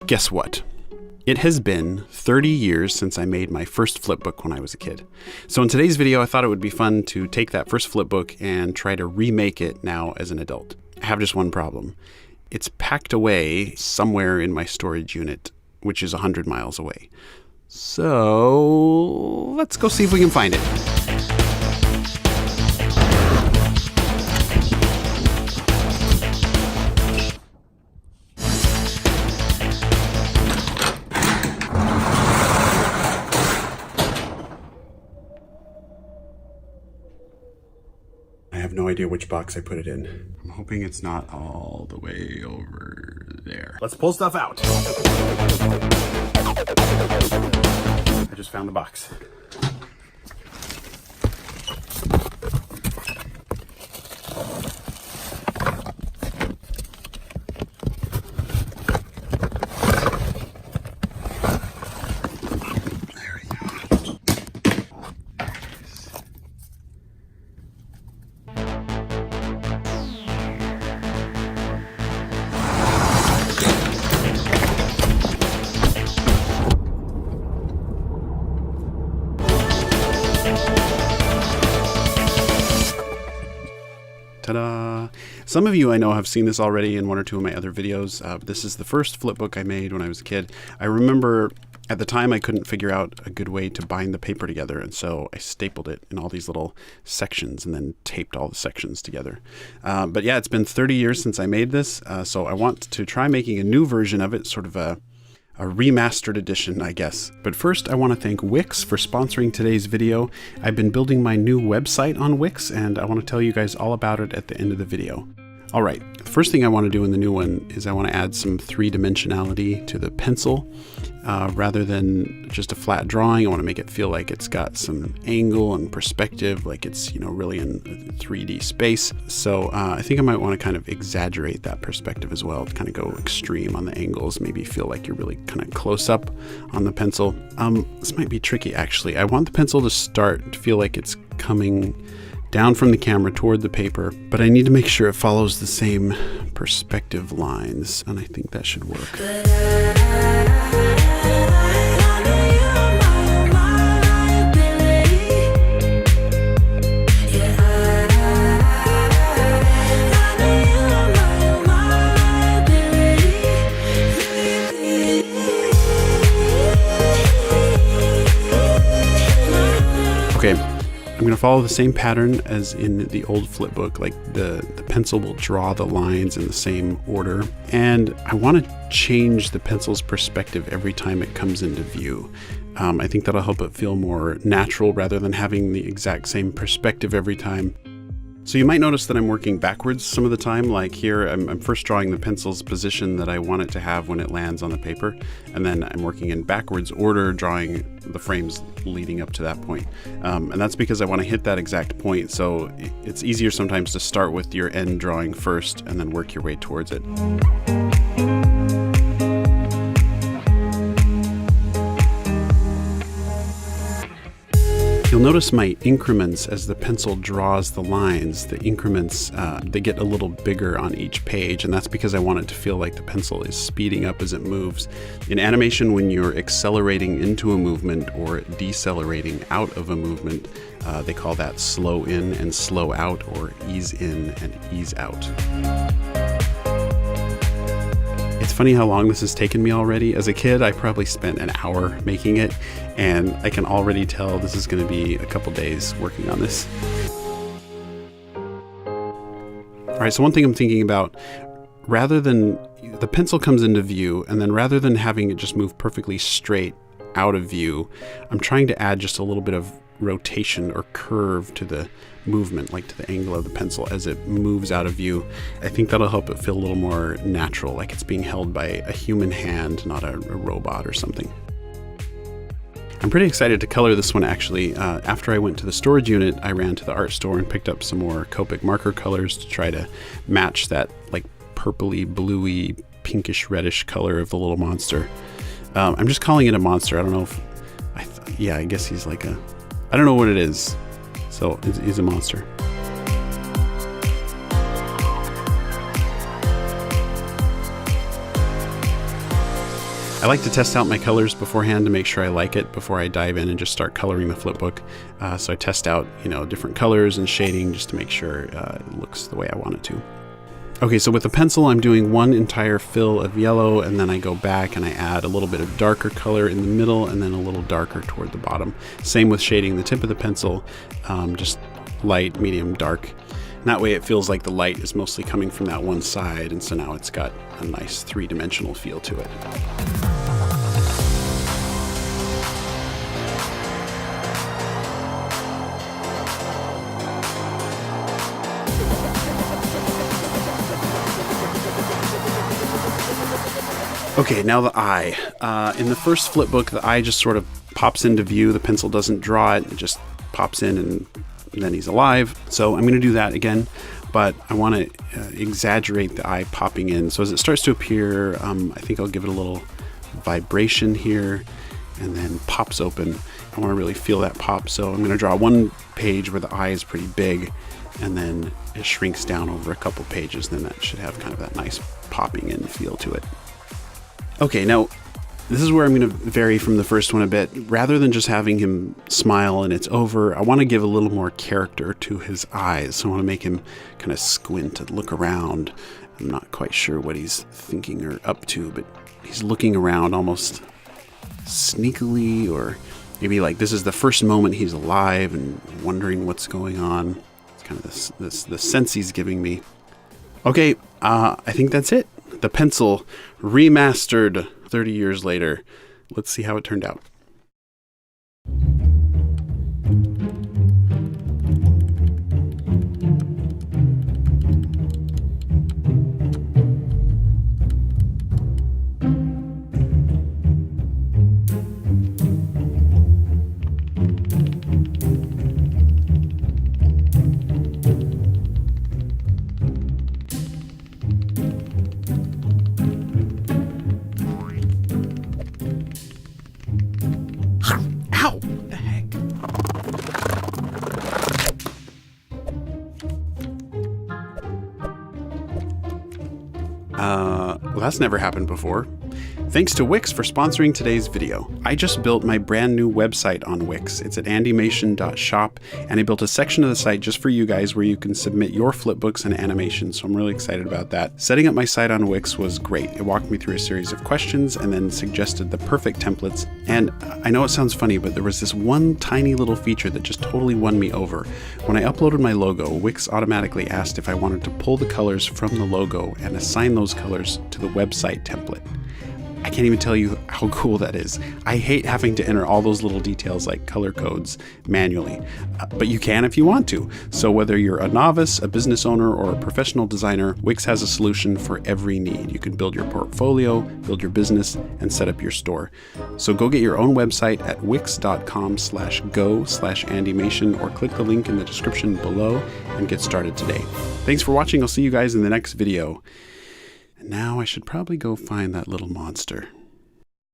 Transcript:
Guess what? It has been 30 years since I made my first flipbook when I was a kid. So in today's video, I thought it would be fun to take that first flipbook and try to remake it now as an adult. I have just one problem. It's packed away somewhere in my storage unit, which is 100 miles away. So let's go see if we can find it. I have no idea which box I put it in. I'm hoping it's not all the way over there. Let's pull stuff out. I just found the box. Ta-da! Some of you I know have seen this already in one or two of my other videos. This is the first flipbook I made when I was a kid. I remember at the time I couldn't figure out a good way to bind the paper together, and so I stapled it in all these little sections and then taped all the sections together. But yeah, it's been 30 years since I made this, so I want to try making a new version of it, sort of a remastered edition, I guess. But first, I want to thank Wix for sponsoring today's video. I've been building my new website on Wix, and I want to tell you guys all about it at the end of the video. All right, the first thing I want to do in the new one is I want to add some three-dimensionality to the pencil. Rather than just a flat drawing, I want to make it feel like it's got some angle and perspective, like it's, you know, really in 3D space. So I think I might want to kind of exaggerate that perspective as well, to kind of go extreme on the angles, maybe feel like you're really kind of close up on the pencil. This might be tricky, actually. I want the pencil to start to feel like it's coming down from the camera toward the paper, but I need to make sure it follows the same perspective lines, and I think that should work. Okay. I'm going to follow the same pattern as in the old flipbook, like the pencil will draw the lines in the same order. And I want to change the pencil's perspective every time it comes into view. I think that'll help it feel more natural rather than having the exact same perspective every time. So you might notice that I'm working backwards some of the time. Like here, I'm first drawing the pencil's position that I want it to have when it lands on the paper. And then I'm working in backwards order, drawing the frames leading up to that point. And that's because I want to hit that exact point. So it's easier sometimes to start with your end drawing first and then work your way towards it. You'll notice my increments as the pencil draws the lines. The increments, they get a little bigger on each page, and that's because I want it to feel like the pencil is speeding up as it moves. In animation, when you're accelerating into a movement or decelerating out of a movement, they call that slow in and slow out, or ease in and ease out. It's funny how long this has taken me already. As a kid, I probably spent an hour making it, and I can already tell this is going to be a couple days working on this. All right, so one thing I'm thinking about, rather than the pencil comes into view, and then rather than having it just move perfectly straight out of view, I'm trying to add just a little bit of rotation or curve to the movement, like to the angle of the pencil as it moves out of view. I think that'll help it feel a little more natural, like it's being held by a human hand, not a robot or something. I'm pretty excited to color this one, actually. After I went to the storage unit, I ran to the art store and picked up some more Copic marker colors to try to match that like purpley, bluey, pinkish, reddish color of the little monster. I'm just calling it a monster. I don't know if, yeah, I guess he's like a, I don't know what it is. So he's a monster. I like to test out my colors beforehand to make sure I like it before I dive in and just start coloring the flipbook. So I test out, different colors and shading just to make sure it looks the way I want it to. Okay, so with the pencil, I'm doing one entire fill of yellow, and then I go back and I add a little bit of darker color in the middle and then a little darker toward the bottom. Same with shading the tip of the pencil, just light, medium, dark. And that way it feels like the light is mostly coming from that one side, and so now it's got a nice three-dimensional feel to it. Okay, now the eye. In the first flipbook, the eye just sort of pops into view. The pencil doesn't draw it, it just pops in and then he's alive. So I'm going to do that again, but I want to exaggerate the eye popping in. So as it starts to appear, I think I'll give it a little vibration here and then pops open. I want to really feel that pop. So I'm going to draw one page where the eye is pretty big and then it shrinks down over a couple pages. Then that should have kind of that nice popping in feel to it. Okay, now this is where I'm going to vary from the first one a bit. Rather than just having him smile and it's over, I want to give a little more character to his eyes. So I want to make him kind of squint and look around. I'm not quite sure what he's thinking or up to, but he's looking around almost sneakily, or maybe like this is the first moment he's alive and wondering what's going on. It's kind of the sense he's giving me. Okay, I think that's it. The pencil remastered 30 years later. Let's see how it turned out. Ow! What the heck? Well, that's never happened before. Thanks to Wix for sponsoring today's video. I just built my brand new website on Wix. It's at andymation.shop, and I built a section of the site just for you guys where you can submit your flipbooks and animations, so I'm really excited about that. Setting up my site on Wix was great. It walked me through a series of questions and then suggested the perfect templates. And I know it sounds funny, but there was this one tiny little feature that just totally won me over. When I uploaded my logo, Wix automatically asked if I wanted to pull the colors from the logo and assign those colors to the website template. I can't even tell you how cool that is. I hate having to enter all those little details like color codes manually, but you can if you want to. So whether you're a novice, a business owner, or a professional designer, Wix has a solution for every need. You can build your portfolio, build your business, and set up your store. So go get your own website at wix.com/go/andymation or click the link in the description below and get started today. Thanks for watching. I'll see you guys in the next video. Now I should probably go find that little monster.